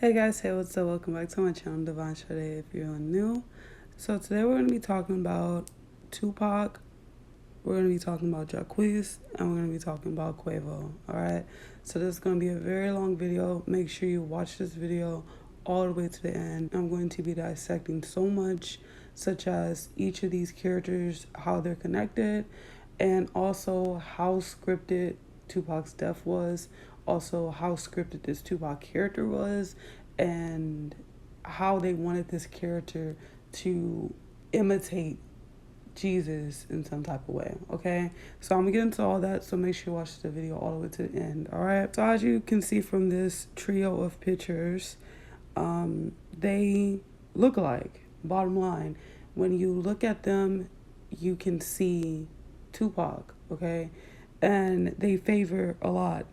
Hey guys, hey, what's up? Welcome back to my channel, Divine Shade, if you're new. So today we're going to be talking about Tupac, we're going to be talking about Jacquees, and we're going to be talking about Quavo, alright? So this is going to be a very long video. Make sure you watch this video all the way to the end. I'm going to be dissecting so much, such as each of these characters, how they're connected, and also how scripted Tupac's death was, also how scripted this Tupac character was, and how they wanted this character to imitate Jesus in some type of way, okay? So I'm gonna get into all that, so make sure you watch the video all the way to the end, alright? So as you can see from this trio of pictures, they look alike, bottom line. When you look at them, you can see Tupac, okay? And they favor a lot,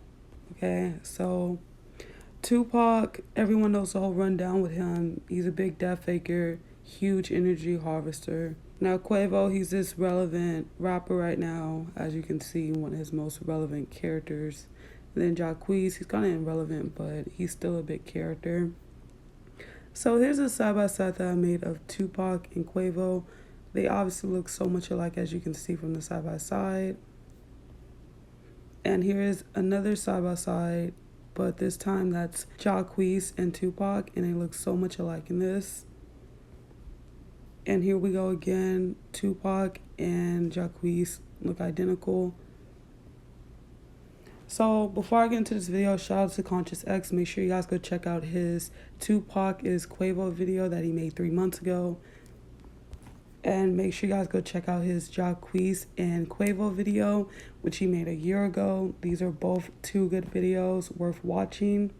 okay? So Tupac, everyone knows the whole rundown with him. He's a big death faker, huge energy harvester. Now Quavo, he's this relevant rapper right now, as you can see, one of his most relevant characters. And then Jacquees, he's kind of irrelevant, but he's still a big character. So here's a side-by-side that I made of Tupac and Quavo. They obviously look so much alike, as you can see from the side-by-side. And here's another side-by-side, but this time that's Jacquees and Tupac, and they look so much alike in this. And here we go again, Tupac and Jacquees look identical. So before I get into this video, shout out to Conscious X. Make sure you guys go check out his Tupac is Quavo video that he made 3 months ago. And make sure you guys go check out his Jacquees and Quavo video, which he made a year ago. These are both two good videos worth watching.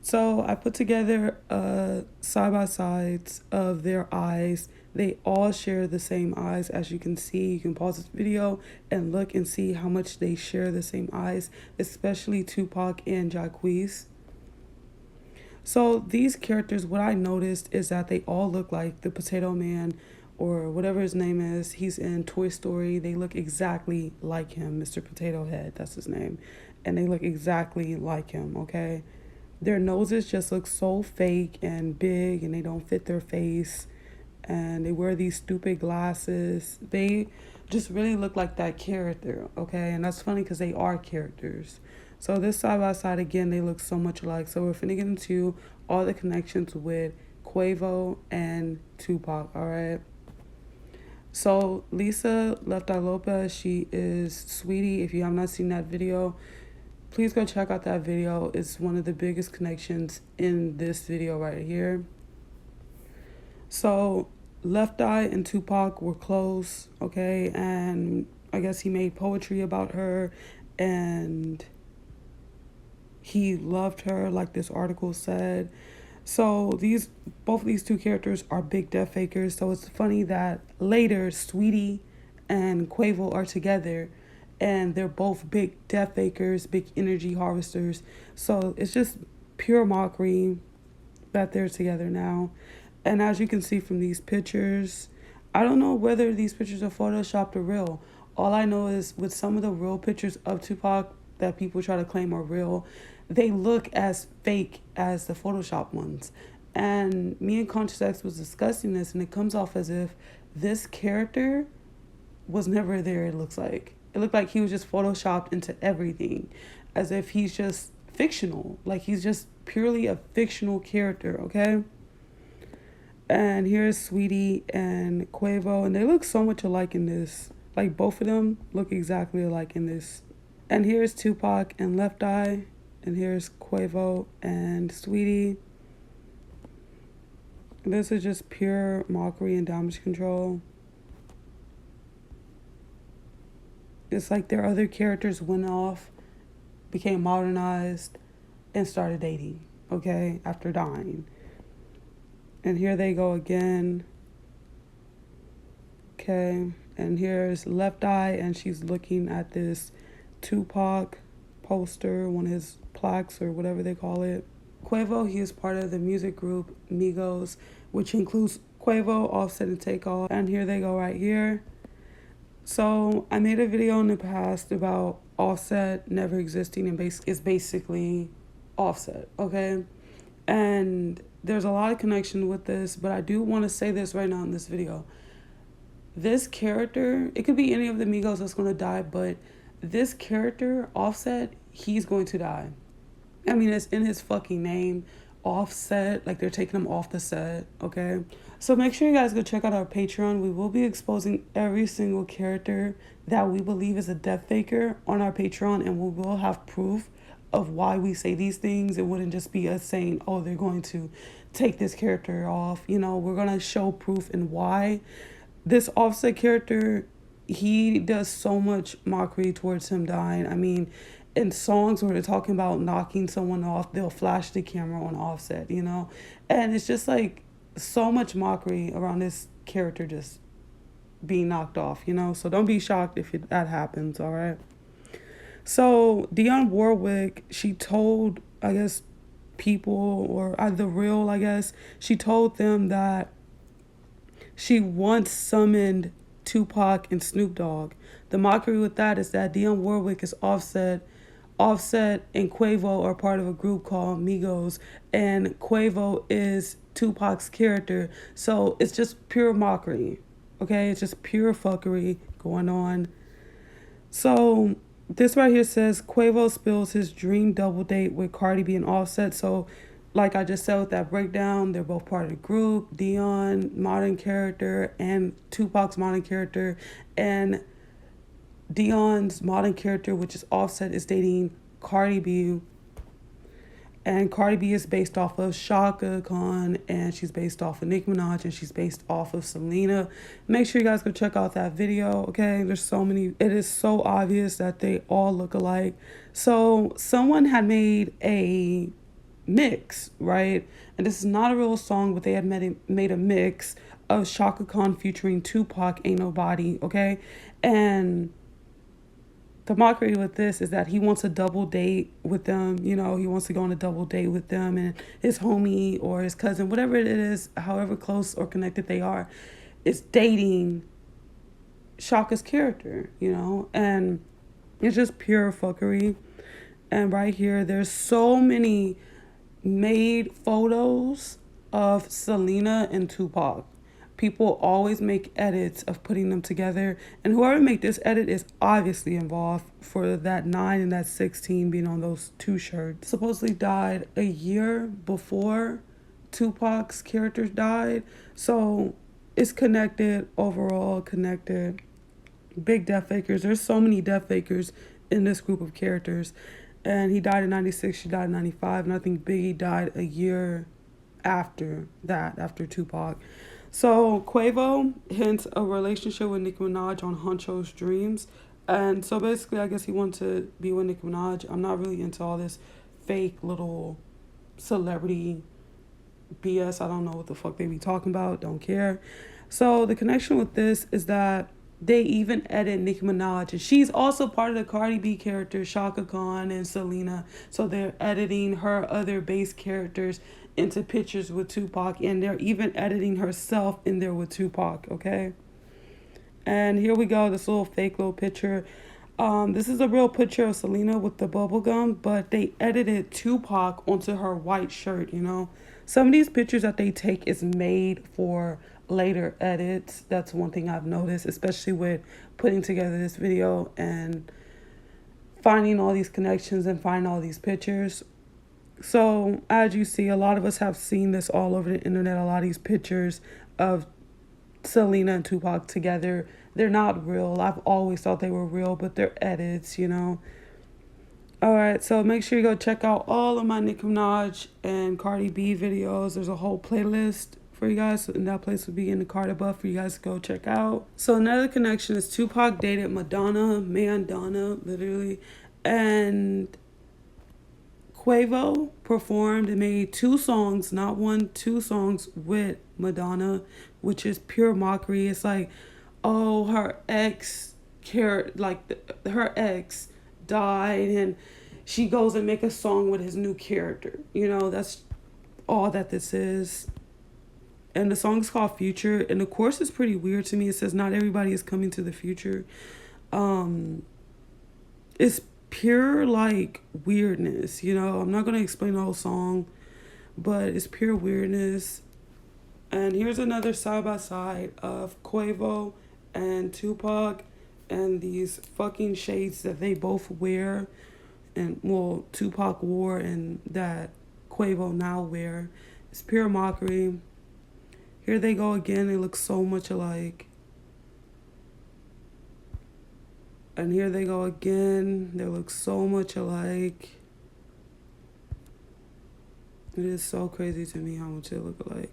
So I put together side-by-sides of their eyes. They all share the same eyes, as you can see. You can pause this video and look and see how much they share the same eyes, especially Tupac and Jacquees. So these characters, what I noticed is that they all look like the Potato Man, or whatever his name is. He's in Toy Story. They look exactly like him, Mr. Potato Head, that's his name. And they look exactly like him, okay? Their noses just look so fake and big, and they don't fit their face. And they wear these stupid glasses. They just really look like that character, okay? And that's funny because they are characters. So this side-by-side, again, they look so much alike. So we're finna get into all the connections with Quavo and Tupac, all right? So Lisa Left Eye Lopez, she is Sweetie. If you have not seen that video, please go check out that video. It's one of the biggest connections in this video right here. So Left Eye and Tupac were close, okay? And I guess he made poetry about her, and he loved her, like this article said. So both of these two characters are big death fakers. So it's funny that later Sweetie and Quavo are together, and they're both big death fakers, big energy harvesters. So it's just pure mockery that they're together now. And as you can see from these pictures, I don't know whether these pictures are photoshopped or real. All I know is with some of the real pictures of Tupac that people try to claim are real, they look as fake as the Photoshop ones. And me and Conscious X was discussing this, and it comes off as if this character was never there, it looks like. It looked like he was just photoshopped into everything, as if he's just fictional. Like he's just purely a fictional character, okay? And here's Sweetie and Quavo, and they look so much alike in this. Like both of them look exactly alike in this. And here's Tupac and Left Eye, and here's Quavo and Sweetie. This is just pure mockery and damage control. It's like their other characters went off, became modernized, and started dating, okay, after dying. And here they go again. Okay, and here's Left Eye, and she's looking at this Tupac poster, one of his plaques or whatever they call it. Quavo, he is part of the music group Migos, which includes Quavo, Offset, and Takeoff. And here they go right here. So I made a video in the past about Offset never existing, and is basically Offset, okay? And there's a lot of connection with this, but I do want to say this right now in this video. This character, it could be any of the Migos that's going to die, but this character, Offset, he's going to die. I mean, it's in his fucking name, Offset. Like, they're taking him off the set, okay? So make sure you guys go check out our Patreon. We will be exposing every single character that we believe is a death faker on our Patreon, and we will have proof of why we say these things. It wouldn't just be us saying, oh, they're going to take this character off. You know, we're going to show proof and why. This Offset character, he does so much mockery towards him dying. I mean, in songs where they're talking about knocking someone off, they'll flash the camera on Offset, you know? And it's just like so much mockery around this character just being knocked off, you know? So don't be shocked if that happens, all right? So Dionne Warwick, she told, I guess, people, or The Real, I guess, she told them that she once summoned Tupac and Snoop Dogg. The mockery with that is that Dionne Warwick is Offset. Offset and QUAVO are part of a group called Migos, and QUAVO is Tupac's character. So it's just pure mockery, okay? It's just pure fuckery going on. So this right here says QUAVO spills his dream double date with Cardi B and Offset. So like I just said with that breakdown, they're both part of the group. Dionne, modern character, and Tupac's modern character. And Dionne's modern character, which is Offset, is dating Cardi B. And Cardi B is based off of Chaka Khan, and she's based off of Nicki Minaj, and she's based off of Selena. Make sure you guys go check out that video, okay? There's so many. It is so obvious that they all look alike. So someone had made a mix, right? And this is not a real song, but they had made a mix of Chaka Khan featuring Tupac, Ain't Nobody, okay? And the mockery with this is that he wants a double date with them. You know, he wants to go on a double date with them, and his homie or his cousin, whatever it is, however close or connected they are, is dating Chaka's character, you know? And it's just pure fuckery. And right here, there's so many made photos of Selena and Tupac. People always make edits of putting them together, and whoever made this edit is obviously involved for that 9 and that 16 being on those two shirts. Supposedly died a year before Tupac's character died, so it's connected, overall connected. Big death fakers. There's so many death fakers in this group of characters. And he died in 96, she died in 95. And I think Biggie died a year after that, after Tupac. So QUAVO hints a relationship with Nicki Minaj on Huncho's Dreams. And so basically, I guess he wanted to be with Nicki Minaj. I'm not really into all this fake little celebrity BS. I don't know what the fuck they be talking about. Don't care. So the connection with this is that they even edit Nicki Minaj, and she's also part of the Cardi B character, Chaka Khan and Selena. So they're editing her other base characters into pictures with Tupac, and they're even editing herself in there with Tupac, okay? And here we go, this little fake little picture. This is a real picture of Selena with the bubble gum, but they edited Tupac onto her white shirt, you know? Some of these pictures that they take is made for later edits. That's one thing I've noticed, especially with putting together this video and finding all these connections and finding all these pictures. So as you see, a lot of us have seen this all over the internet, a lot of these pictures of Selena and Tupac together. They're not real. I've always thought they were real, but they're edits, you know. All right, so make sure you go check out all of my Nicki Minaj and Cardi B videos. There's a whole playlist for you guys, and that place will be in the card above for you guys to go check out. So another connection is Tupac dated Madonna, literally, and QUAVO performed and made 2 songs, not 1, 2 songs with Madonna, which is pure mockery. It's like, oh, her ex her ex died, and she goes and make a song with his new character. You know, that's all that this is. And the song's called Future, and the chorus is pretty weird to me. It says, not everybody is coming to the future. It's pure, like, weirdness, you know. I'm not going to explain the whole song, but it's pure weirdness. And here's another side by side of QUAVO and Tupac and these fucking shades that they both wear. And well, Tupac wore and that QUAVO now wear. It's pure mockery. Here they go again. They look so much alike. And here they go again. They look so much alike. It is so crazy to me how much they look alike.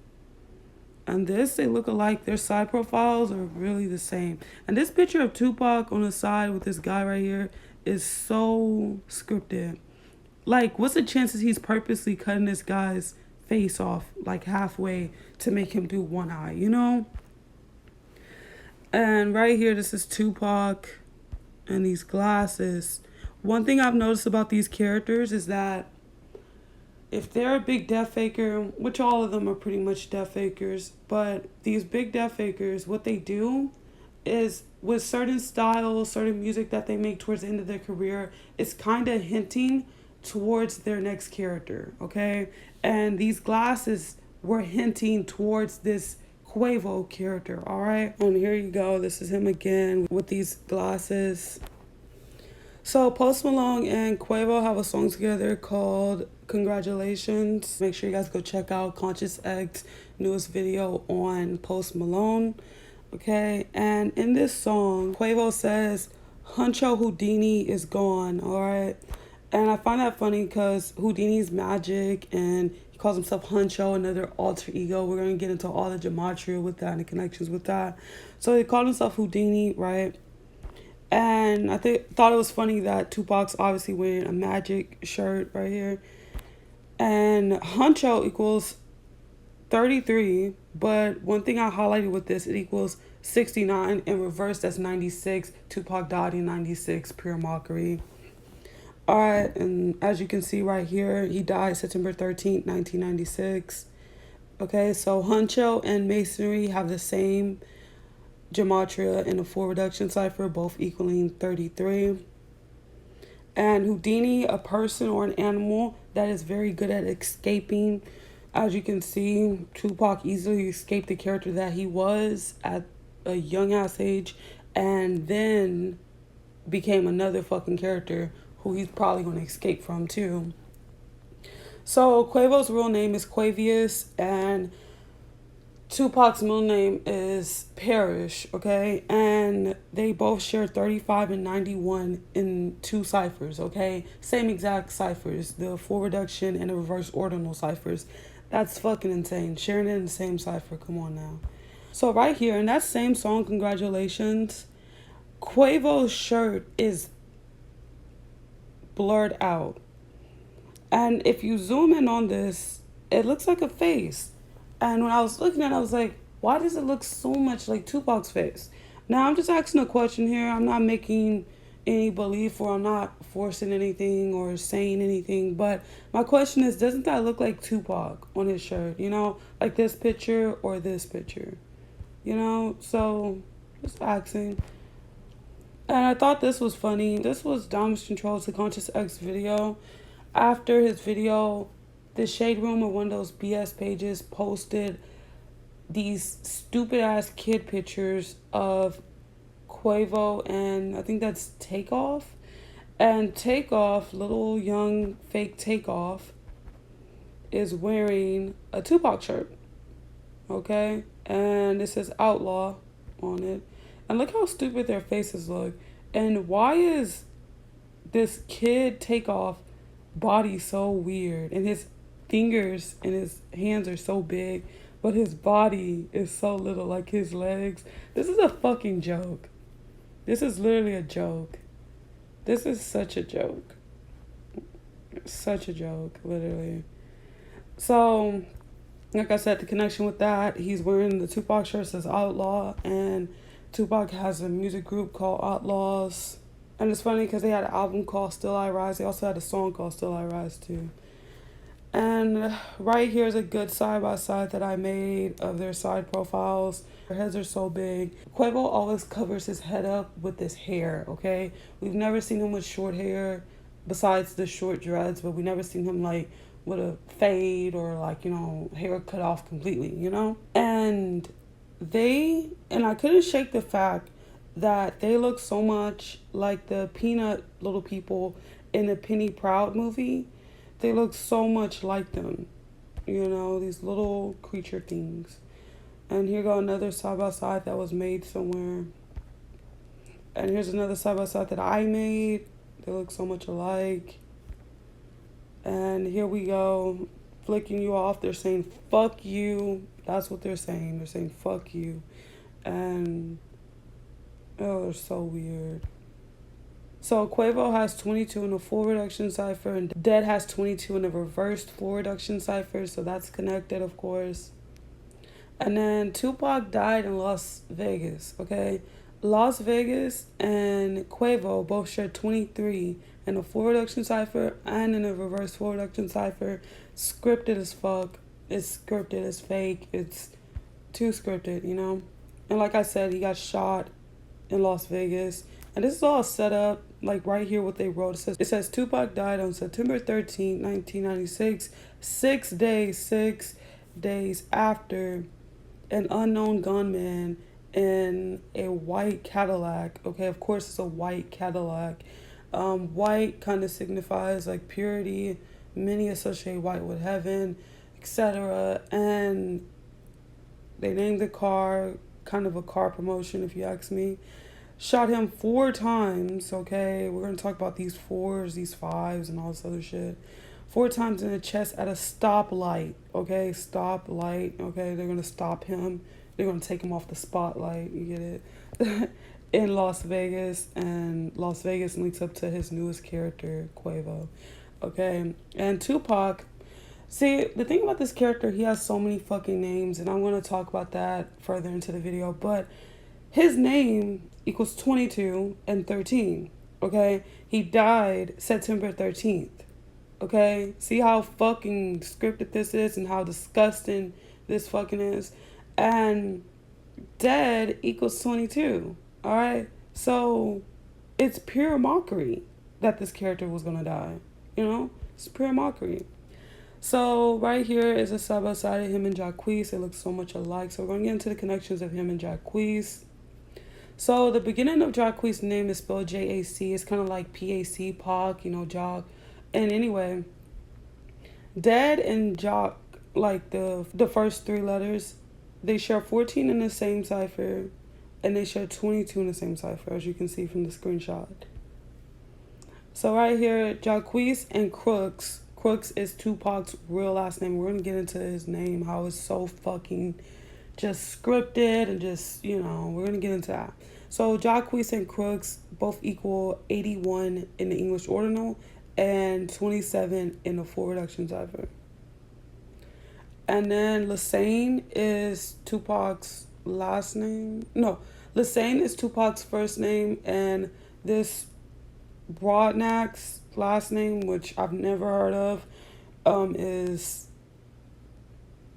And this, they look alike. Their side profiles are really the same. And this picture of Tupac on the side with this guy right here is so scripted. Like, what's the chances he's purposely cutting this guy's face off like halfway to make him do one eye, you know? And right here, this is Tupac and these glasses. One thing I've noticed about these characters is that if they're a big death faker, which all of them are pretty much death fakers, but these big death fakers, what they do is with certain styles, certain music that they make towards the end of their career, it's kind of hinting towards their next character, okay? And these glasses were hinting towards this QUAVO character, all right? And here you go. This is him again with these glasses. So Post Malone and QUAVO have a song together called Congratulations. Make sure you guys go check out Conscious X's newest video on Post Malone. Okay, and in this song, QUAVO says, Huncho Houdini is gone, all right? And I find that funny because Houdini's magic and he calls himself Huncho, another alter ego. We're going to get into all the gematria with that and the connections with that. So he called himself Houdini, right? And I thought it was funny that Tupac's obviously wearing a magic shirt right here. And Huncho equals 33, but one thing I highlighted with this, it equals 69. In reverse, that's 96. Tupac died in 96, pure mockery. All right, and as you can see right here, he died September 13th, 1996. Okay, so Huncho and Masonry have the same gematria in a 4 reduction cipher, both equaling 33. And Houdini, a person or an animal that is very good at escaping. As you can see, Tupac easily escaped the character that he was at a young ass age and then became another fucking character who he's probably going to escape from too. So QUAVO's real name is Quavius and Tupac's middle name is Parrish, okay? And they both share 35 and 91 in 2 ciphers, okay? Same exact ciphers, the 4 reduction and the reverse ordinal ciphers. That's fucking insane. Sharing it in the same cipher, come on now. So right here, in that same song, Congratulations, QUAVO's shirt is blurred out. And if you zoom in on this, it looks like a face. And when I was looking at it, I was like, why does it look so much like Tupac's face? Now, I'm just asking a question here. I'm not making any belief or I'm not forcing anything or saying anything. But my question is, doesn't that look like Tupac on his shirt? You know, like this picture or this picture? You know, so just asking. And I thought this was funny. This was Damage Control's The Conscious X video. After his video, the Shade Room or one of those BS pages posted these stupid ass kid pictures of QUAVO and I think that's Takeoff. And Takeoff, little young fake Takeoff, is wearing a Tupac shirt. Okay? And it says Outlaw on it. And look how stupid their faces look. And why is this kid Takeoff body so weird? And his fingers and his hands are so big, but his body is so little, like his legs. This is a fucking joke. This is literally a joke. This is such a joke. Such a joke, literally. So, like I said, the connection with that, he's wearing the Tupac shirt, says Outlaw, and Tupac has a music group called Outlaws. And it's funny because they had an album called Still I Rise. They also had a song called Still I Rise too. And right here is a good side-by-side that I made of their side profiles. Their heads are so big. QUAVO always covers his head up with this hair, okay? We've never seen him with short hair besides the short dreads, but we never seen him like with a fade or like, you know, hair cut off completely, you know? And I couldn't shake the fact that they look so much like the peanut little people in the Penny Proud movie. They look so much like them, you know, these little creature things. And here go another side by side that was made somewhere. And here's another side by side that I made. They look so much alike. And here we go, flicking you off. They're saying, fuck you. That's what they're saying. They're saying, fuck you. And, oh, they're so weird. So QUAVO has 22 in the full reduction cipher, and Dead has 22 in the reversed full reduction cipher. So that's connected, of course. And then Tupac died in Las Vegas, okay? Las Vegas and QUAVO both share 23 in a full reduction cipher and in a reverse full reduction cipher. Scripted as fuck. It's scripted, it's fake, it's too scripted, you know? And like I said, he got shot in Las Vegas. And this is all set up, like right here what they wrote. It says Tupac died on September 13, 1996, 6 days after an unknown gunman in a white Cadillac. Okay, of course it's a white Cadillac. White kind of signifies like purity. Many associate white with heaven, etc. And they named the car kind of a car promotion, if you ask me. Shot him 4 times, okay? We're going to talk about these 4s, these 5s, and all this other shit. 4 times in the chest at a stoplight, okay? Stoplight, okay? They're going to stop him. They're going to take him off the spotlight, you get it? In Las Vegas, and Las Vegas links up to his newest character, QUAVO, okay? And Tupac, see, the thing about this character, he has so many fucking names, and I'm going to talk about that further into the video, but his name equals 22 and 13, okay? He died September 13th. Okay, see how fucking scripted this is and how disgusting this fucking is. And Dead equals 22. All right, so it's pure mockery that this character was gonna die. You know, it's pure mockery. So right here is a side by side of him and Jacquees. They look so much alike. So we're gonna get into the connections of him and Jacquees. So the beginning of Jacquees' name is spelled J-A-C. It's kind of like P-A-C, Pac, you know, Jock. And anyway, Dead and Jock, like the first 3 letters, they share 14 in the same cipher, and they share 22 in the same cipher, as you can see from the screenshot. So right here, Jacquees and Crooks. Crooks is Tupac's real last name. We're going to get into his name, how it's so fucking just scripted and just, you know, we're going to get into that. So Jacquees and Crooks both equal 81 in the English ordinal and 27 in the full reduction cipher. And then Lesane is Tupac's last name. No, Lesane is Tupac's first name, and this Broadnack's last name, which I've never heard of, is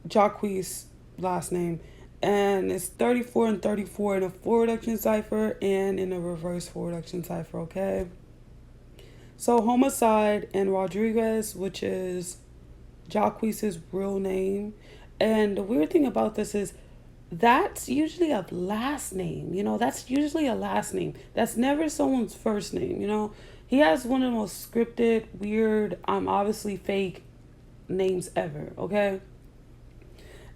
Jacquees' last name. And it's 34 and 34 in a full reduction cipher and in a reverse full reduction cipher, okay? So Homicide and Rodriguez, which is Jacquees' real name. And the weird thing about this is that's usually a last name, you know, that's usually a last name. That's never someone's first name, you know. He has one of the most scripted, weird, obviously fake names ever, okay?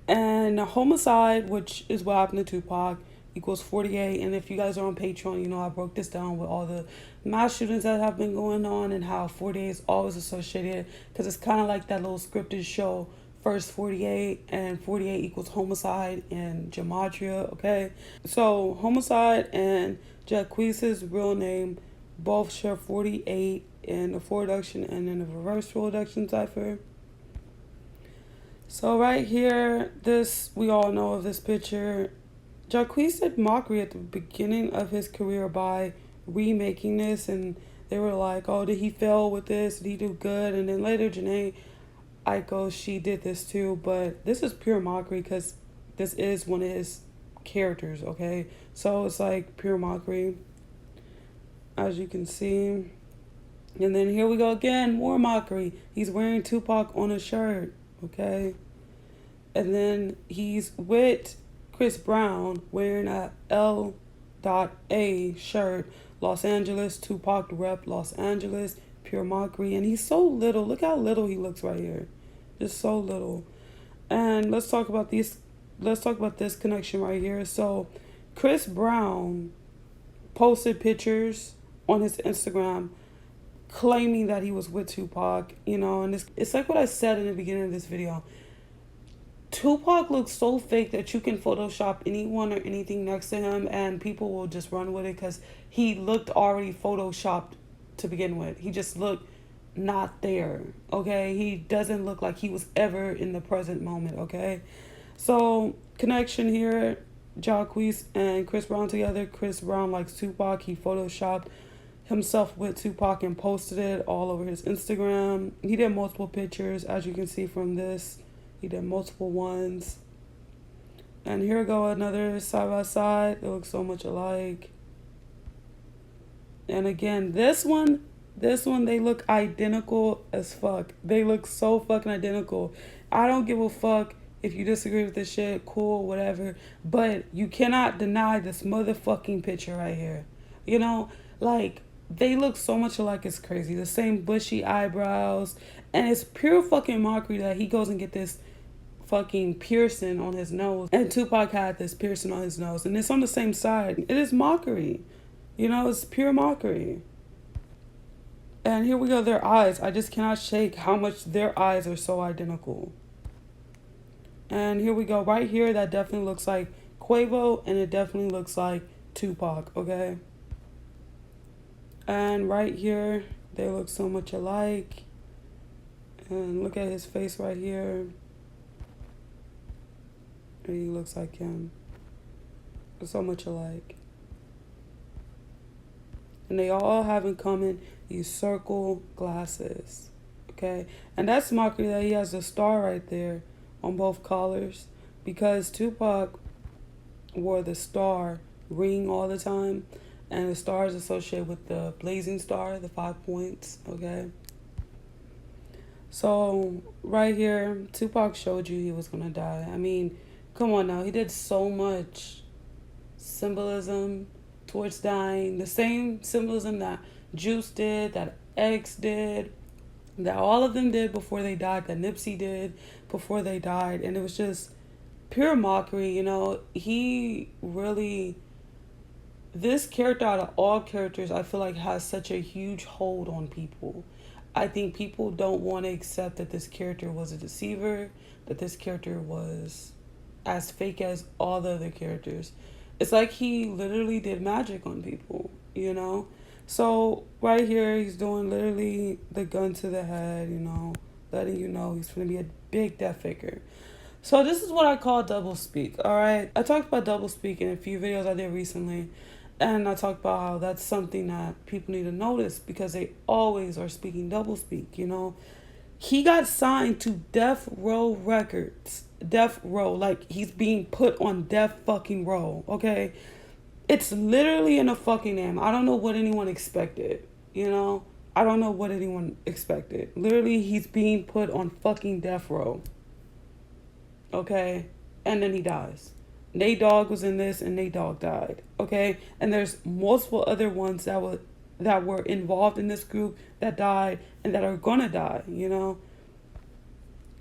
And Homicide, which is what happened to Tupac, equals 48. And if you guys are on Patreon, you know I broke this down with all the mass shootings that have been going on and how 48 is always associated, because it's kind of like that little scripted show, First 48, and 48 equals homicide and gematria, okay? So Homicide and Jacquees' real name both share 48 in the full reduction and in the reverse full reduction cipher. So right here, this, we all know of this picture. Jacquees did mockery at the beginning of his career by remaking this, and they were like, oh, did he fail with this? Did he do good? And then later, Janae Aiko, she did this too, but this is pure mockery because this is one of his characters, okay? So it's like pure mockery, as you can see. And then here we go again, more mockery. He's wearing Tupac on a shirt, okay? And then he's with Chris Brown wearing a L.A shirt. Los Angeles, Tupac rep Los Angeles, pure mockery. And he's so little. Look how little he looks right here. Just so little. And let's talk about this connection right here. So Chris Brown posted pictures on his Instagram claiming that he was with Tupac, you know, and it's like what I said in the beginning of this video. Tupac looks so fake that you can Photoshop anyone or anything next to him and people will just run with it because he looked already Photoshopped to begin with. He just looked not there, okay? He doesn't look like he was ever in the present moment, okay? So, connection here, Jacquees and Chris Brown together. Chris Brown likes Tupac. He Photoshopped himself with Tupac and posted it all over his Instagram. He did multiple pictures, as you can see from this. He did multiple ones. And here go another side by side. They look so much alike. And again, this one, they look identical as fuck. They look so fucking identical. I don't give a fuck if you disagree with this shit, cool, whatever. But you cannot deny this motherfucking picture right here. You know, like, they look so much alike, it's crazy. The same bushy eyebrows. And it's pure fucking mockery that he goes and get this fucking piercing on his nose. And Tupac had this piercing on his nose. And it's on the same side. It is mockery. You know, it's pure mockery. And here we go, their eyes. I just cannot shake how much their eyes are so identical. And here we go, right here, that definitely looks like QUAVO, and it definitely looks like Tupac, okay? And right here, they look so much alike. And look at his face right here. He looks like him. So much alike. And they all have in common these circle glasses, okay? And that's mockery that he has a star right there on both collars, because Tupac wore the star ring all the time, and the star is associated with the blazing star, the 5 points, okay? So right here, Tupac showed you he was gonna die. I mean, come on now, he did so much symbolism towards dying, the same symbolism that Juice did, that X did, that all of them did before they died, that Nipsey did before they died. And it was just pure mockery, you know. He really, this character out of all characters, I feel like has such a huge hold on people. I think people don't want to accept that this character was a deceiver, that this character was as fake as all the other characters. It's like he literally did magic on people, you know? So right here, he's doing literally the gun to the head, you know, letting you know he's going to be a big death faker. So this is what I call double speak, all right? I talked about double speak in a few videos I did recently, and I talked about how that's something that people need to notice because they always are speaking double speak, you know? He got signed to Death Row Records. Death Row, like he's being put on Death fucking Row, okay? It's literally in a fucking name. I don't know what anyone expected, you know? I don't know what anyone expected. Literally, he's being put on fucking Death Row, okay? And then he dies. Nate Dogg was in this, and Nate Dogg died, okay? And there's multiple other ones that were involved in this group that died and that are gonna die, you know?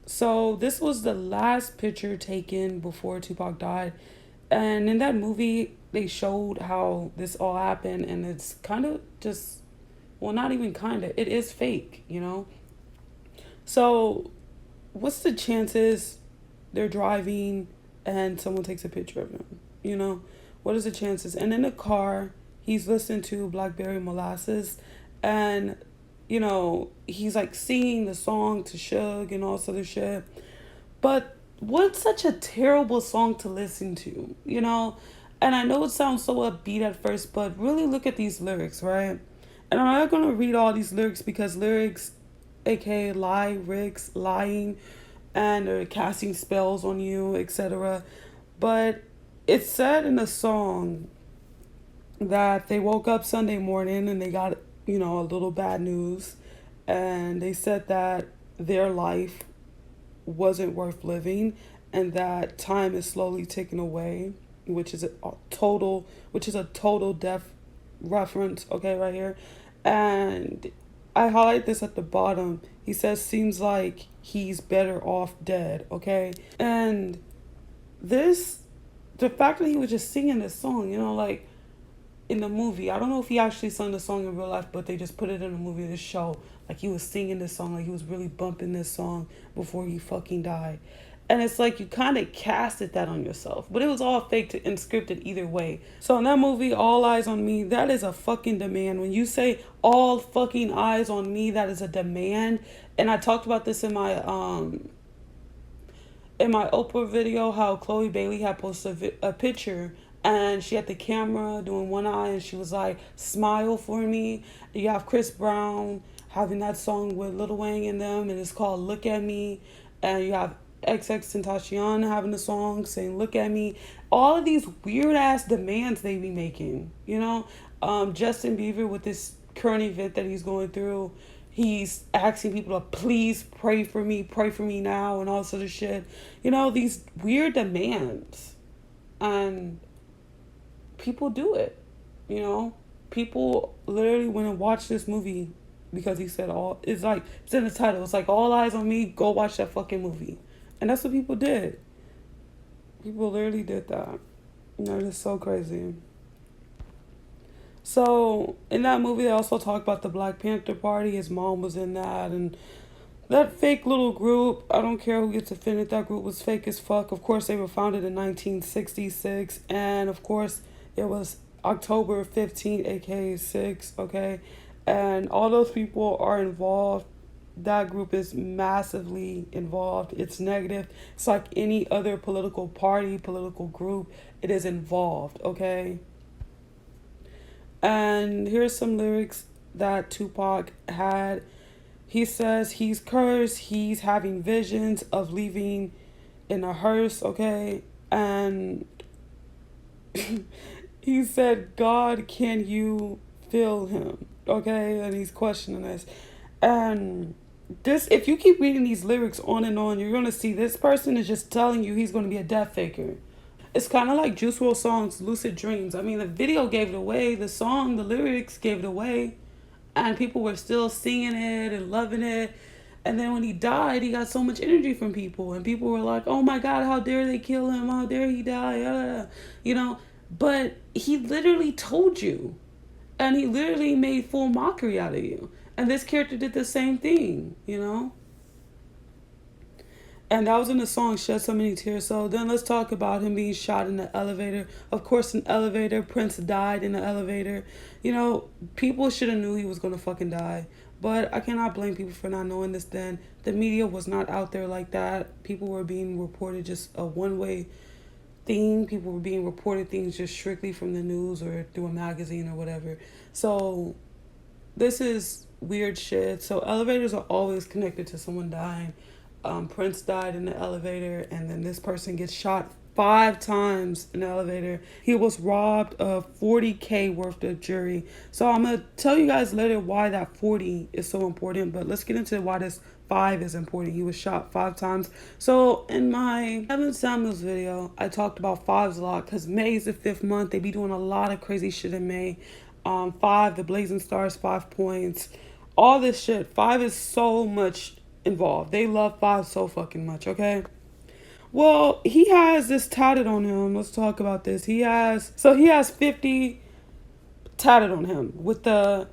So this was the last picture taken before Tupac died. And in that movie, they showed how this all happened, and it's kind of just, well, not even kind of, it is fake, you know? So what's the chances they're driving and someone takes a picture of him, you know? What is the chances? And in the car, he's listening to Blackberry Molasses, and, you know, he's like singing the song to Suge and all this other shit. But what's such a terrible song to listen to, you know? And I know it sounds so upbeat at first, but really look at these lyrics, right? And I'm not going to read all these lyrics because lyrics, aka lyrics, lying, and they're casting spells on you, etc. But it's said in the song that they woke up Sunday morning and they got a little bad news. And they said that their life wasn't worth living and that time is slowly ticking away, which is a total death reference, okay, right here. And I highlight this at the bottom. He says, seems like he's better off dead, okay? And this, the fact that he was just singing this song, like in the movie, I don't know if he actually sung the song in real life, but they just put it in the movie to show, like he was singing this song, like he was really bumping this song before he fucking died. And it's like you kind of casted that on yourself. But it was all faked and scripted either way. So in that movie, All Eyes on Me, that is a fucking demand. When you say all fucking eyes on me, that is a demand. And I talked about this in my Oprah video, how Chloe Bailey had posted a picture and she had the camera doing one eye and she was like, smile for me. You have Chris Brown having that song with Lil Wayne in them and it's called Look at Me. And you have XXXTentacion having a song saying look at me. All of these weird ass demands they be making, Justin Bieber with this current event that he's going through, he's asking people to please pray for me now and all sort of shit, these weird demands. And people do it, people literally went and watched this movie because he said it's in the title, it's like all eyes on me, go watch that fucking movie. And that's what people did. People literally did that. It's so crazy. So, in that movie, they also talk about the Black Panther Party. His mom was in that. And that fake little group, I don't care who gets offended, that group was fake as fuck. Of course, they were founded in 1966. And, of course, it was October 15th, aka 6, okay? And all those people are involved. That group is massively involved. It's negative. It's like any other political party, political group. It is involved, okay? And here's some lyrics that Tupac had. He says he's cursed. He's having visions of leaving in a hearse, okay? And he said, God, can you feel him? Okay? And he's questioning this. And this, if you keep reading these lyrics on and on, you're going to see this person is just telling you he's going to be a death faker. It's kind of like Juice WRLD song's Lucid Dreams. I mean, the video gave it away. The song, the lyrics gave it away. And people were still singing it and loving it. And then when he died, he got so much energy from people. And people were like, oh my God, how dare they kill him? How dare he die? But he literally told you. And he literally made full mockery out of you. And this character did the same thing, And that was in the song Shed So Many Tears. So then let's talk about him being shot in the elevator. Of course, an elevator. Prince died in the elevator. People should have knew he was going to fucking die. But I cannot blame people for not knowing this then. The media was not out there like that. People were being reported just a one-way thing. People were being reported things just strictly from the news or through a magazine or whatever. So this is weird shit. So elevators are always connected to someone dying. Prince died in the elevator, and then this person gets shot 5 times in the elevator. He was robbed of $40K worth of jewelry. So I'm going to tell you guys later why that 40 is so important, but let's get into why this 5 is important. He was shot 5 times. So in my Evan Samuels video, I talked about 5s a lot because May is the 5th month. They be doing a lot of crazy shit in May. 5, the Blazing Stars, 5 points. All this shit. 5 is so much involved. They love 5 so fucking much, okay? Well, he has this tatted on him. Let's talk about this. He has 50 tatted on him with the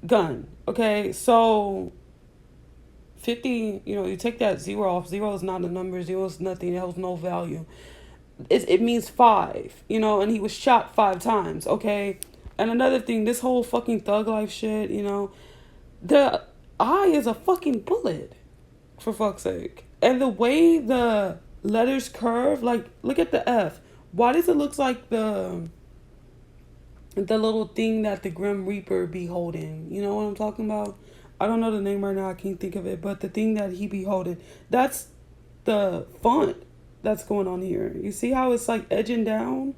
gun, okay? So 50, you take that 0 off. 0 is not a number. 0 is nothing. It has no value. It means 5, and he was shot 5 times, okay? And another thing, this whole fucking thug life shit, the eye is a fucking bullet, for fuck's sake. And the way the letters curve, like, look at the F. Why does it look like the little thing that the Grim Reaper be holding? You know what I'm talking about? I don't know the name right now. I can't think of it. But the thing that he be holding, that's the font that's going on here. You see how it's like edging down?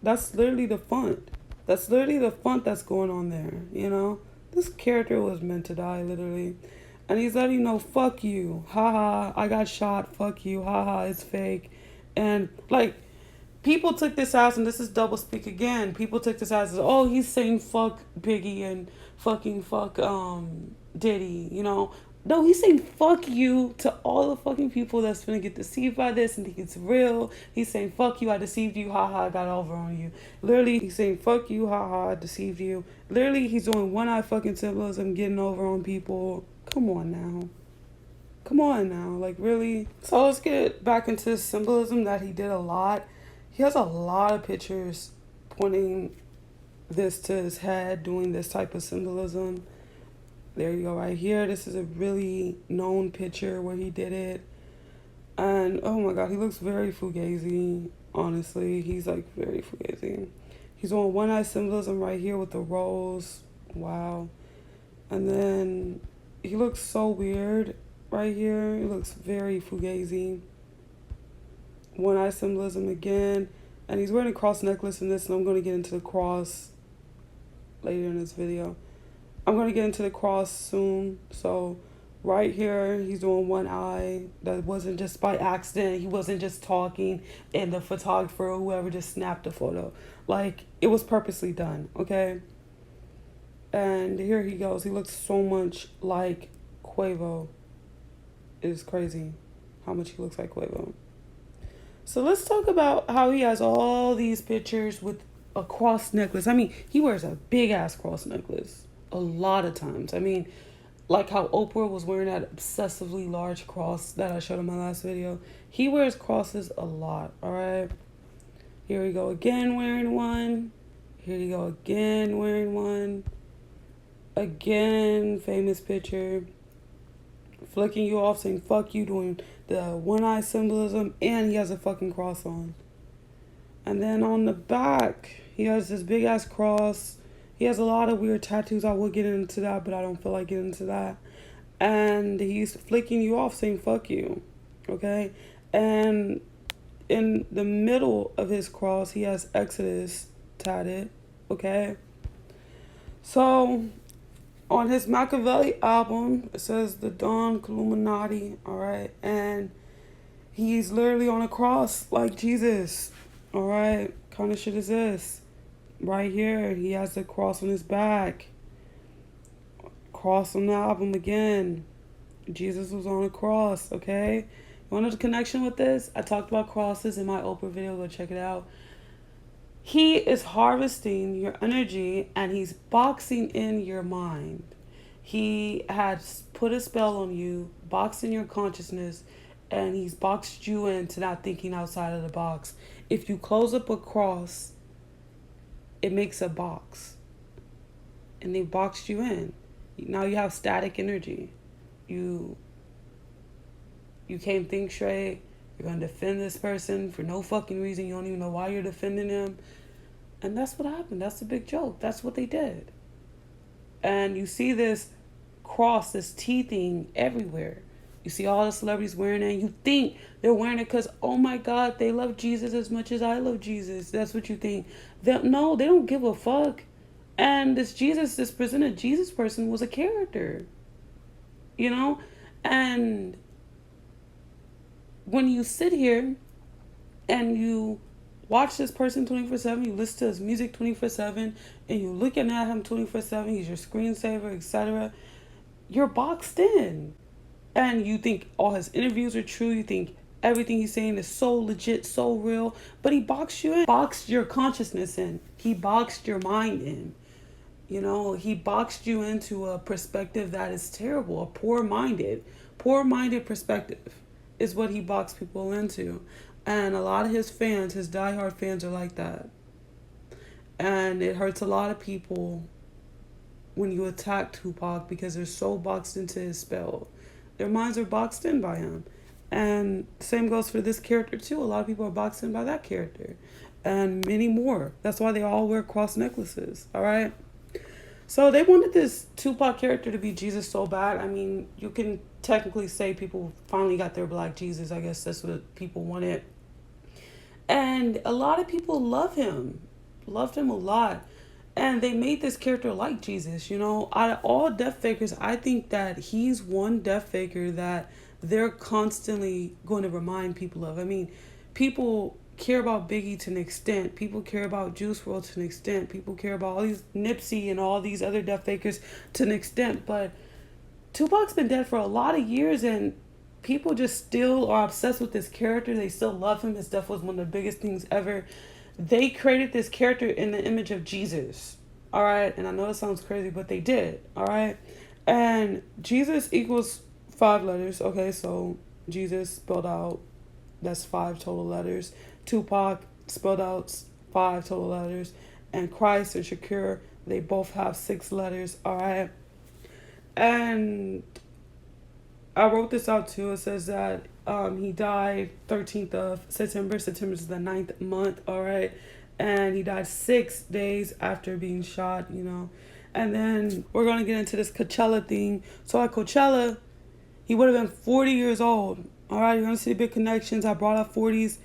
That's literally the font. That's literally the font that's going on there, This character was meant to die, literally. And he's letting you know, fuck you. Haha, I got shot. Fuck you. Haha, it's fake. And, like, people took this as, and this is double speak again, people took this as, oh, he's saying fuck Biggie and fucking fuck Diddy, you know. No, he's saying fuck you to all the fucking people that's gonna get deceived by this and think it's real. He's saying fuck you, I deceived you, haha, I got over on you. Literally, he's saying fuck you, haha, I deceived you. Literally, he's doing one eye fucking symbolism, getting over on people. Come on now. Come on now, like really. So let's get back into symbolism that he did a lot. He has a lot of pictures pointing this to his head, doing this type of symbolism. There you go, right here. This is a really known picture where he did it. And oh my god, he looks very fugazi, honestly. He's like very fugazi. He's on one eye symbolism right here with the rose. Wow. And then he looks so weird right here. He looks very fugazi. One eye symbolism again. And he's wearing a cross necklace in this, and I'm going to get into the cross later in this video. I'm going to get into the cross soon. So right here, he's doing one eye. That wasn't just by accident. He wasn't just talking and the photographer or whoever just snapped the photo. Like, it was purposely done, okay? And here he goes. He looks so much like QUAVO. It is crazy how much he looks like QUAVO. So let's talk about how he has all these pictures with a cross necklace. I mean, he wears a big-ass cross necklace a lot of times. I mean, like how Oprah was wearing that obsessively large cross that I showed in my last video. He wears crosses a lot, all right? Here we go again wearing one. Here we go again wearing one. Again, famous picture. Flicking you off, saying fuck you, doing the one eye symbolism, and he has a fucking cross on. And then on the back, he has this big ass cross. He has a lot of weird tattoos. I will get into that, but I don't feel like getting into that. And he's flicking you off, saying fuck you. Okay? And in the middle of his cross, he has Exodus tatted. Okay? So, on his Machiavelli album, it says the Don Illuminati, alright? And he's literally on a cross like Jesus, alright? Kind of shit is this? Right here, he has the cross on his back. Cross on the album again. Jesus was on a cross, okay? You want a connection with this? I talked about crosses in my Oprah video. Go check it out. He is harvesting your energy and he's boxing in your mind. He has put a spell on you, boxed in your consciousness, and he's boxed you into not thinking outside of the box. If you close up a cross, it makes a box. And they boxed you in. Now you have static energy. You can't think straight. You're going to defend this person for no fucking reason. You don't even know why you're defending him. And that's what happened. That's the big joke. That's what they did. And you see this cross, this T thing everywhere. You see all the celebrities wearing it. And you think they're wearing it because, oh my God, they love Jesus as much as I love Jesus. That's what you think. No, they don't give a fuck. And this presented Jesus person was a character. You know? And when you sit here and you watch this person 24/7, you listen to his music 24/7, and you're looking at him 24/7, he's your screensaver, etc., you're boxed in. And you think all his interviews are true, you think everything he's saying is so legit, so real, but he boxed you in, boxed your consciousness in, he boxed your mind in. You know, he boxed you into a perspective that is terrible, a poor-minded perspective is what he boxed people into. And a lot of his fans, his diehard fans, are like that. And it hurts a lot of people when you attack Tupac because they're so boxed into his spell. Their minds are boxed in by him. And same goes for this character too. A lot of people are boxed in by that character. And many more. That's why they all wear cross necklaces. Alright? So they wanted this Tupac character to be Jesus so bad. I mean, you can technically say people finally got their black Jesus. I guess that's what people wanted. And a lot of people love him. Loved him a lot. And they made this character like Jesus, you know. Out of all death fakers, I think that he's one death faker that they're constantly going to remind people of. I mean, people care about Biggie to an extent. People care about Juice WRLD to an extent. People care about all these Nipsey and all these other death fakers to an extent. But Tupac's been dead for a lot of years, and people just still are obsessed with this character. They still love him. His death was one of the biggest things ever. They created this character in the image of Jesus. All right. And I know it sounds crazy, but they did. All right. And Jesus equals 5 letters. Okay. So Jesus spelled out, that's 5 total letters. Tupac spelled out 5 total letters. And Christ and Shakur, they both have 6 letters. All right. And I wrote this out too. It says that he died 13th of September. September is the 9th month, all right? And he died 6 days after being shot, you know? And then we're going to get into this Coachella thing. So at Coachella, he would have been 40 years old, all right? You're going to see big connections. I brought up 40s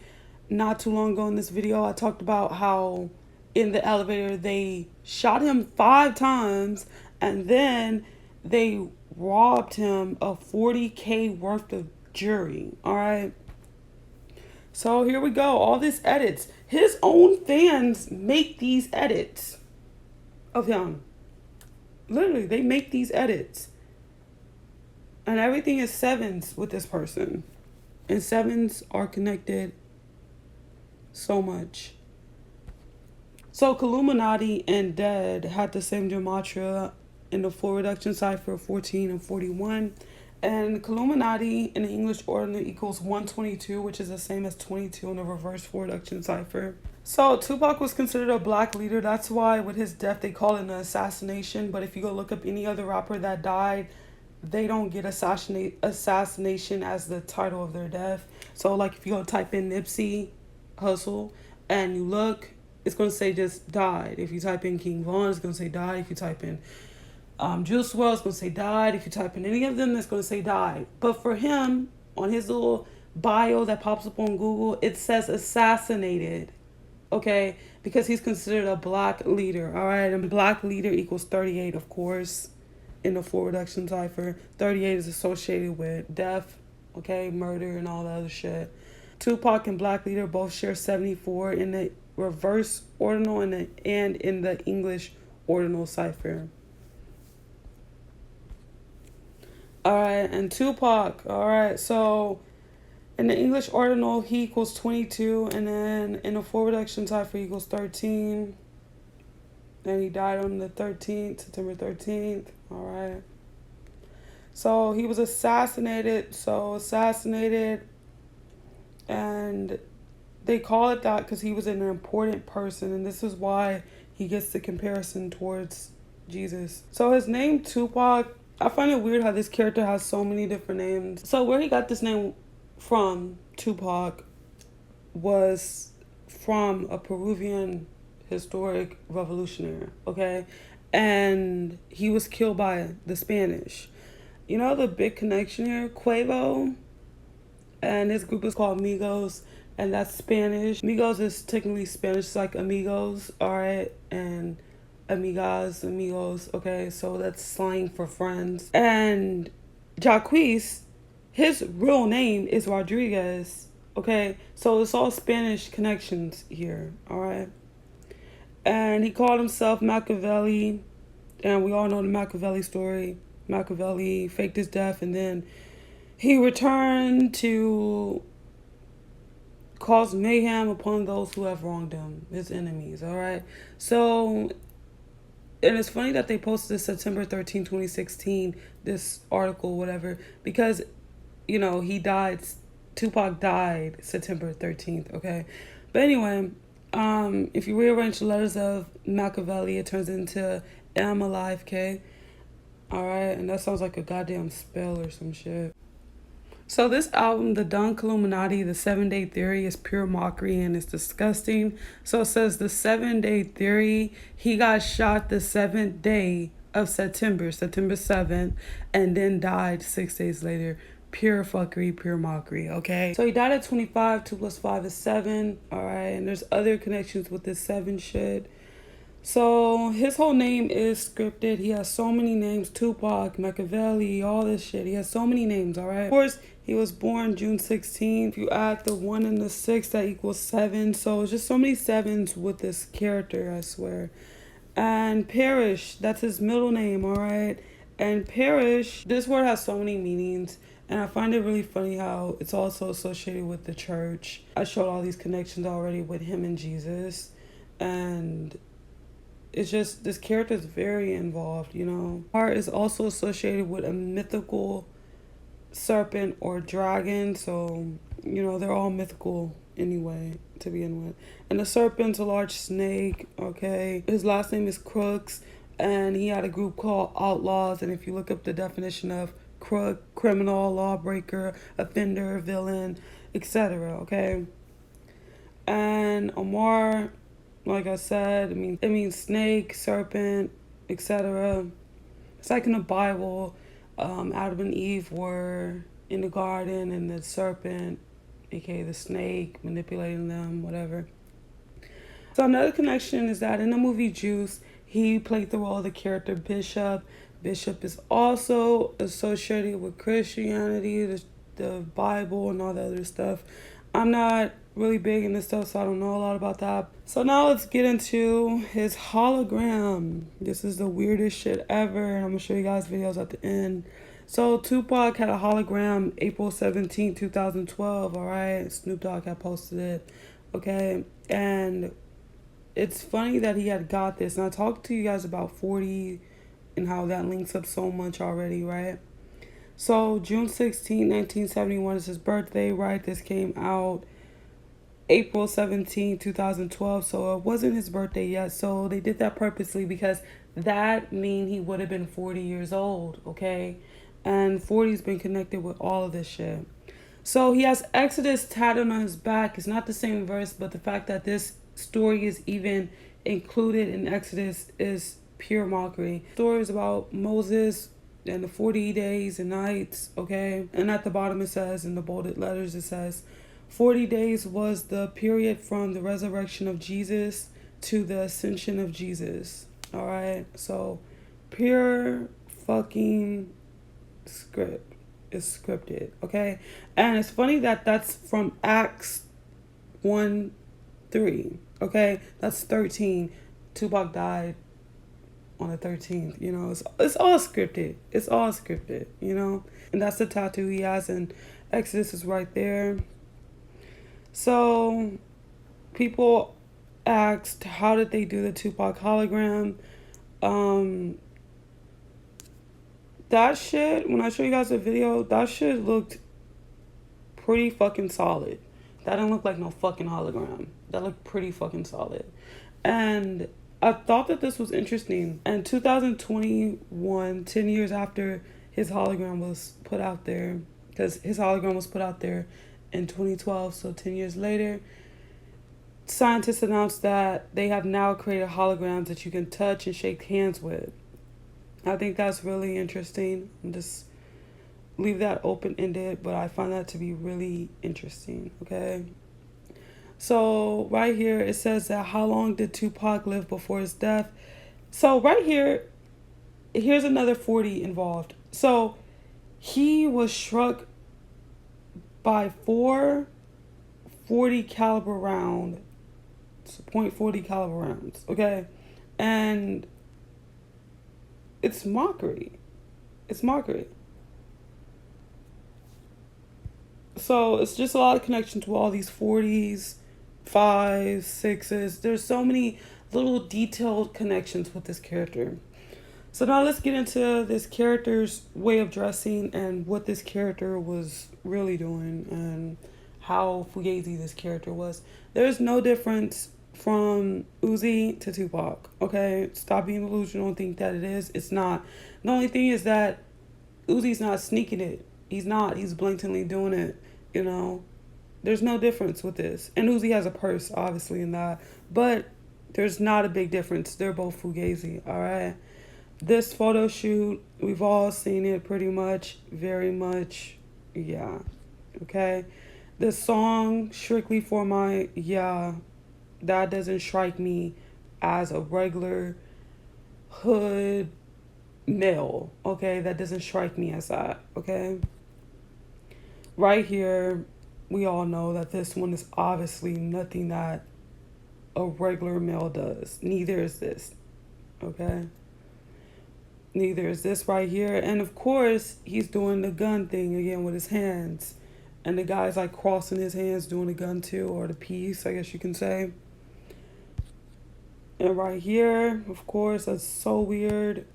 not too long ago in this video. I talked about how in the elevator they shot him 5 times, and then they robbed him of $40K worth of jewelry. All right. So here we go. All these edits. His own fans make these edits of him. Literally, they make these edits. And everything is 7s with this person. And 7s are connected so much. So Illuminati and Dead had the same gematria in the 4 reduction cipher, 14 and 41. And Illuminati in the English ordinal equals 122, which is the same as 22 in the reverse 4 reduction cipher. So Tupac was considered a black leader. That's why with his death, they call it an assassination. But if you go look up any other rapper that died, they don't get assassination as the title of their death. So like if you go type in Nipsey Hussle and you look, it's going to say just died. If you type in King Von, it's going to say died. If you type in Juice WRLD, it's going to say died. If you type in any of them, it's going to say died. But for him, on his little bio that pops up on Google, it says assassinated. Okay? Because he's considered a black leader. All right? And black leader equals 38, of course, in the 4 reduction cipher. 38 is associated with death, okay, murder, and all that other shit. Tupac and black leader both share 74 in the reverse ordinal and in the English ordinal cipher. Alright, and Tupac, alright, so in the English ordinal, he equals 22, and then in the 4 reduction cipher, he equals 13. And he died on the 13th, September 13th, alright. So he was assassinated, and they call it that because he was an important person, and this is why he gets the comparison towards Jesus. So his name, Tupac, I find it weird how this character has so many different names. So where he got this name from, Tupac, was from a Peruvian historic revolutionary, okay? And he was killed by the Spanish. You know the big connection here? QUAVO, and this group is called Migos, and that's Spanish. Migos is technically Spanish, it's like amigos, all right? And amigas, amigos, okay, so that's slang for friends. And Jacquees, his real name is Rodriguez, okay, so it's all Spanish connections here, all right. And he called himself Machiavelli, and we all know the Machiavelli story. Machiavelli faked his death, and then he returned to cause mayhem upon those who have wronged him, his enemies, all right. So, and it's funny that they posted this September 13, 2016, this article, whatever, because, you know, he died, Tupac died September 13th, okay? But anyway, if you rearrange the letters of Machiavelli, it turns into M alive K, all right? And that sounds like a goddamn spell or some shit. So this album, The Dunk Illuminati, The 7-Day Theory, is pure mockery and it's disgusting. So it says the 7-day theory, he got shot the 7th day of September 7th, and then died 6 days later. Pure fuckery, pure mockery, okay? So he died at 25, 2 plus 5 is 7, all right? And there's other connections with this 7 shit. So his whole name is scripted. He has so many names: Tupac, Machiavelli, all this shit. He has so many names, all right? Of course, he was born June 16th. If you add the 1 and the 6, that equals 7. So it's just so many sevens with this character, I swear. And Parrish, that's his middle name, all right? And Parrish, this word has so many meanings. And I find it really funny how it's also associated with the church. I showed all these connections already with him and Jesus. And it's just, this character is very involved, you know. Heart is also associated with a mythical serpent or dragon. So, you know, they're all mythical anyway to begin with. And the serpent's a large snake, okay? His last name is Crooks, and he had a group called Outlaws. And if you look up the definition of crook, criminal, lawbreaker, offender, villain, etc., okay? And Omar, like I said, it means snake, serpent, etc. It's like in the Bible, Adam and Eve were in the garden, and the serpent, aka the snake, manipulating them, whatever. So another connection is that in the movie Juice, he played the role of the character Bishop. Bishop is also associated with Christianity, the Bible, and all the other stuff. I'm not really big in this stuff, so I don't know a lot about that. So now let's get into his hologram. This is the weirdest shit ever, and I'm gonna show you guys videos at the end. So Tupac had a hologram April 17, 2012, all right? Snoop Dogg had posted it, okay? And it's funny that he had got this, and I talked to you guys about 40 and how that links up so much already, right? So June 16, 1971 is his birthday, right? This came out April 17, 2012, so it wasn't his birthday yet. So they did that purposely because that mean he would have been 40 years old, okay? And 40's been connected with all of this shit. So he has Exodus tattooed on his back. It's not the same verse, but the fact that this story is even included in Exodus is pure mockery. The story is about Moses and the 40 days and nights, okay? And at the bottom it says, in the bolded letters, it says, 40 days was the period from the resurrection of Jesus to the ascension of Jesus, all right? So pure fucking script. Is scripted, okay? And it's funny that that's from Acts 1:3, okay? That's 13. Tupac died on the 13th, you know? It's all scripted. It's all scripted, you know? And that's the tattoo he has, and Exodus is right there. So people asked, how did they do the Tupac hologram? That shit, when I show you guys the video, that shit looked pretty fucking solid. That didn't look like no fucking hologram. That looked pretty fucking solid. And I thought that this was interesting. In 2021, 10 years after his hologram was put out there, because his hologram was put out there in 2012, so 10 years later, scientists announced that they have now created holograms that you can touch and shake hands with. I think that's really interesting. Just leave that open-ended, but I find that to be really interesting, okay? So right here, it says that how long did Tupac live before his death? So right here, here's another 40 involved. So he was struck by 4 40 caliber round, .40 caliber rounds, okay? And it's mockery. It's mockery. So it's just a lot of connection to all these 40s, 5s, 6s. There's so many little detailed connections with this character. So now let's get into this character's way of dressing and what this character was really doing and how fugazi this character was. There's no difference from Uzi to Tupac, okay? Stop being delusional and think that it is. It's not. The only thing is that Uzi's not sneaking it. He's not. He's blatantly doing it, you know? There's no difference with this. And Uzi has a purse, obviously, in that. But there's not a big difference. They're both fugazi, all right? This photo shoot, we've all seen it pretty much, very much, yeah, okay? The song, Strictly for My, yeah, that doesn't strike me as a regular hood male, okay? That doesn't strike me as that, okay? Right here, we all know that this one is obviously nothing that a regular male does. Neither is this, okay? Neither is this right here. And of course, he's doing the gun thing again with his hands. And the guy's like crossing his hands doing the gun too, or the piece, I guess you can say. And right here, of course, that's so weird.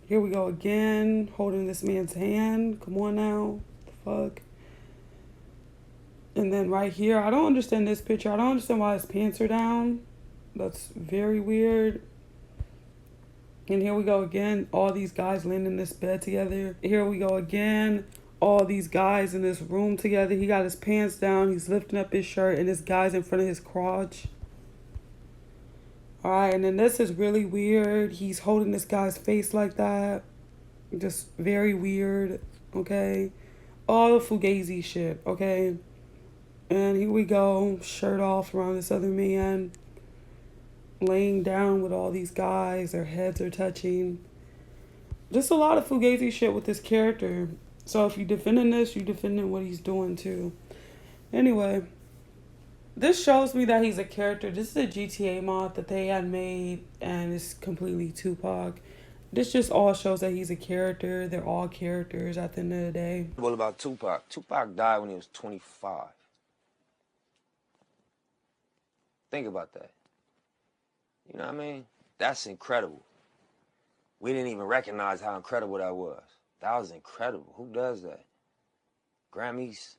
Here we go again, holding this man's hand. Come on now. What the fuck? And then right here, I don't understand this picture. I don't understand why his pants are down. That's very weird. And here we go again. All these guys laying in this bed together. Here we go again. All these guys in this room together. He got his pants down. He's lifting up his shirt. And this guy's in front of his crotch. Alright, and then this is really weird. He's holding this guy's face like that. Just very weird. Okay. All the fugazi shit. Okay. And here we go. Shirt off around this other man. Laying down with all these guys. Their heads are touching. Just a lot of fugazi shit with this character. So if you're defending this, you're defending what he's doing too. Anyway. This shows me that he's a character. This is a GTA mod that they had made. And it's completely Tupac. This just all shows that he's a character. They're all characters at the end of the day. What about Tupac? Tupac died when he was 25. Think about that. You know what I mean? That's incredible. We didn't even recognize how incredible that was. That was incredible. Who does that? Grammys,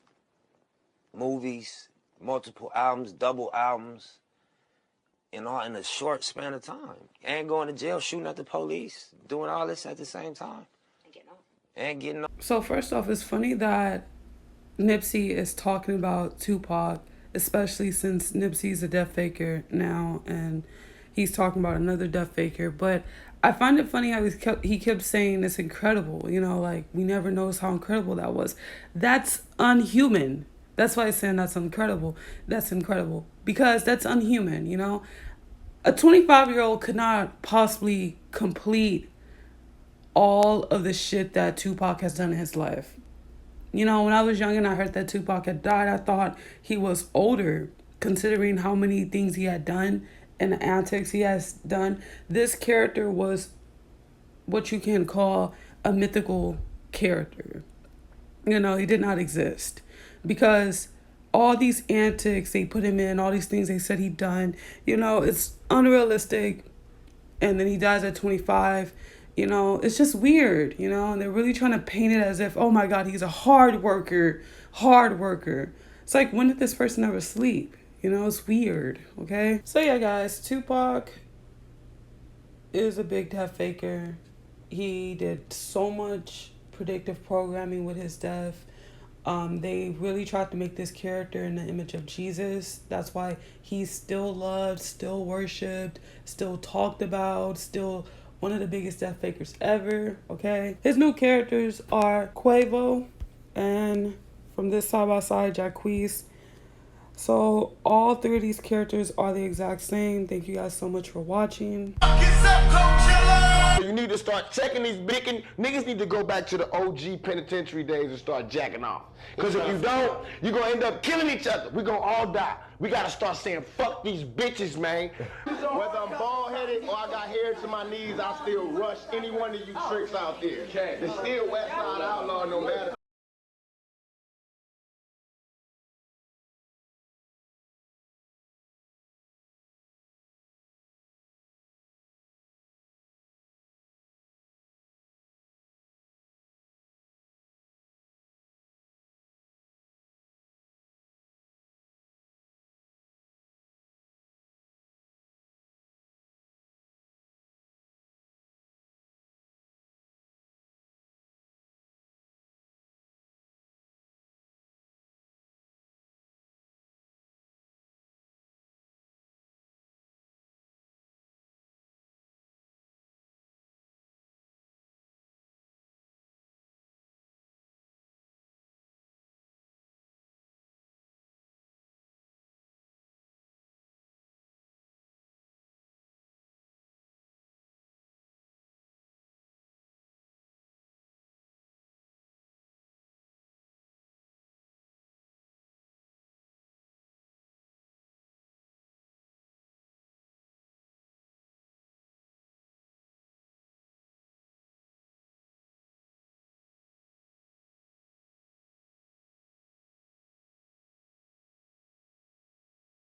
movies, multiple albums, double albums, and all in a short span of time. And going to jail, shooting at the police, doing all this at the same time. And getting off. So first off, it's funny that Nipsey is talking about Tupac, especially since Nipsey's a death faker now, and he's talking about another death faker. But I find it funny how he kept saying it's incredible. You know, like, we never noticed how incredible that was. That's unhuman. That's why I'm saying that's incredible. That's incredible. Because that's unhuman, you know? A 25-year-old could not possibly complete all of the shit that Tupac has done in his life. You know, when I was young and I heard that Tupac had died, I thought he was older, considering how many things he had done and the antics he has done. This character was what you can call a mythical character. You know, he did not exist. Because all these antics they put him in, all these things they said he'd done, you know, it's unrealistic. And then he dies at 25. You know, it's just weird, you know, and they're really trying to paint it as if, oh my God, he's a hard worker. It's like, when did this person ever sleep? You know, it's weird, okay? So yeah, guys, Tupac is a big death faker. He did so much predictive programming with his death. They really tried to make this character in the image of Jesus. That's why he's still loved, still worshipped, still talked about, still one of the biggest death fakers ever, okay? His new characters are QUAVO and from this side by side, Jacquees. So all three of these characters are the exact same. Thank you guys so much for watching. You need to start checking these niggas need to go back to the OG penitentiary days and start jacking off. Because if you don't, you're going to end up killing each other. We're going to all die. We got to start saying, fuck these bitches, man. Whether I'm bald-headed or I got hair to my knees, I still rush any one of you tricks out there. It's still West Side Outlaw no matter.